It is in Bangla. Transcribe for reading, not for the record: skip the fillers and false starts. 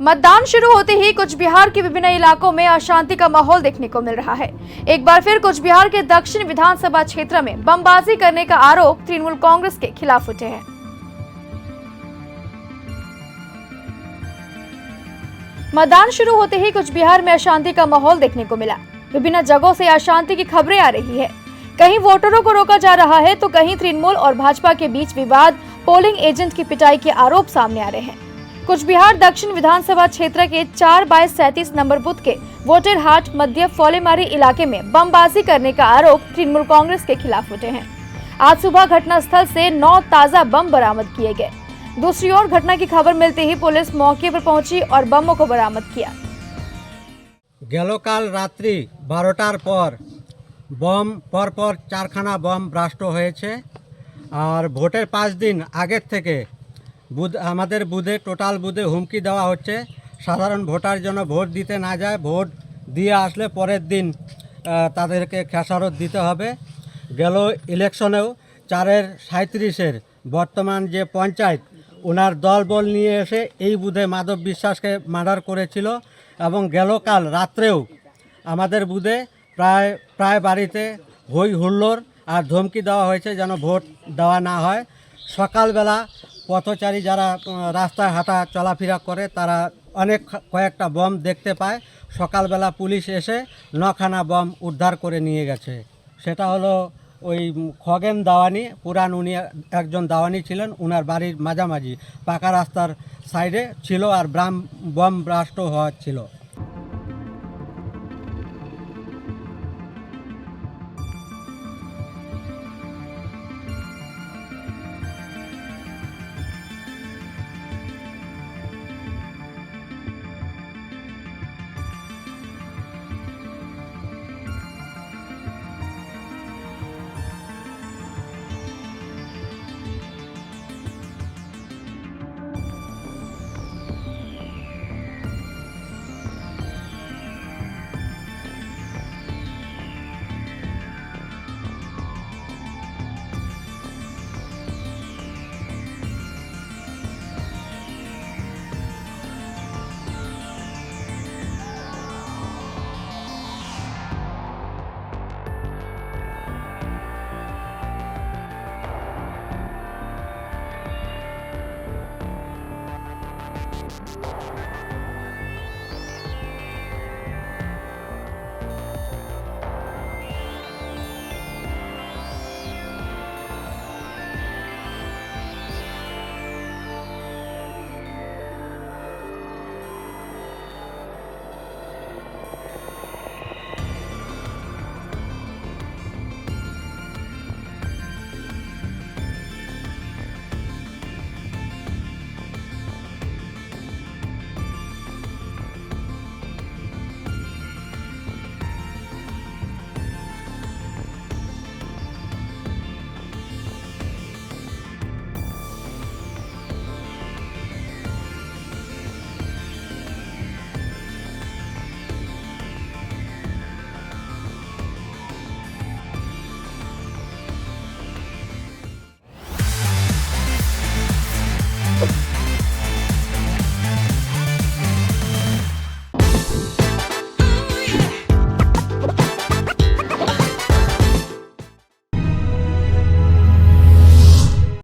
मतदान शुरू होते ही कुछ बिहार के विभिन्न इलाकों में अशांति का माहौल देखने को मिल रहा है। एक बार फिर कुछ बिहार के दक्षिण विधानसभा क्षेत्र में बमबाजी करने का आरोप तृणमूल कांग्रेस के खिलाफ उठे हैं। मतदान शुरू होते ही कुछ बिहार में अशांति का माहौल देखने को मिला। विभिन्न जगहों से अशांति की खबरें आ रही है। कहीं वोटरों को रोका जा रहा है तो कहीं तृणमूल और भाजपा के बीच विवाद, पोलिंग एजेंट की पिटाई के आरोप सामने आ रहे हैं। कुछ बिहार दक्षिण विधानसभा क्षेत्र के 4/37 नंबर बूथ के वोटर हाट मध्य फौलेमारी इलाके में बमबाजी करने का आरोप तृणमूल कांग्रेस के खिलाफ उठे हैं। आज सुबह घटनास्थल से 9 ताजा बम बरामद किए गए। दूसरी ओर घटना की खबर मिलते ही पुलिस मौके पर पहुंची और बमों को बरामद किया। গেলকাল রাত্রি 12টার পর বম পরপর 4খানা বম ব্লাস্ট হয়েছে। আর ভোটের 5 দিন আগের থেকে আমাদের বুথে টোটাল বুথে হুমকি দেওয়া হচ্ছে সাধারণ ভোটার জন্য ভোট দিতে না যায়, ভোট দিয়ে আসলে পরের দিন তাদেরকে খেসারত দিতে হবে। গেল ইলেকশনেও 4-37-এর বর্তমান যে পঞ্চায়েত ওনার দলবল নিয়ে এসে এই বুথে মাধব বিশ্বাসকে মার্ডার করেছিল এবং গেলকাল রাত্রেও আমাদের বুথে প্রায় বাড়িতে হই হুল্লোড় আর ধমকি দেওয়া হয়েছে যেন ভোট দেওয়া না হয়। সকালবেলা পথচারী যারা রাস্তায় হাঁটা চলাফেরা করে তারা কয়েকটা বম দেখতে পায়। সকালবেলা পুলিশ এসে 9খানা বম উদ্ধার করে নিয়ে গেছে। সেটা হলো ওই খগেন দাওয়ানি, পুরান উনি একজন দাওয়ানি ছিলেন, ওনার বাড়ির মাঝামাঝি পাকা রাস্তার সাইডে ছিল আর বম ব্লাস্টও হওয়ার ছিল।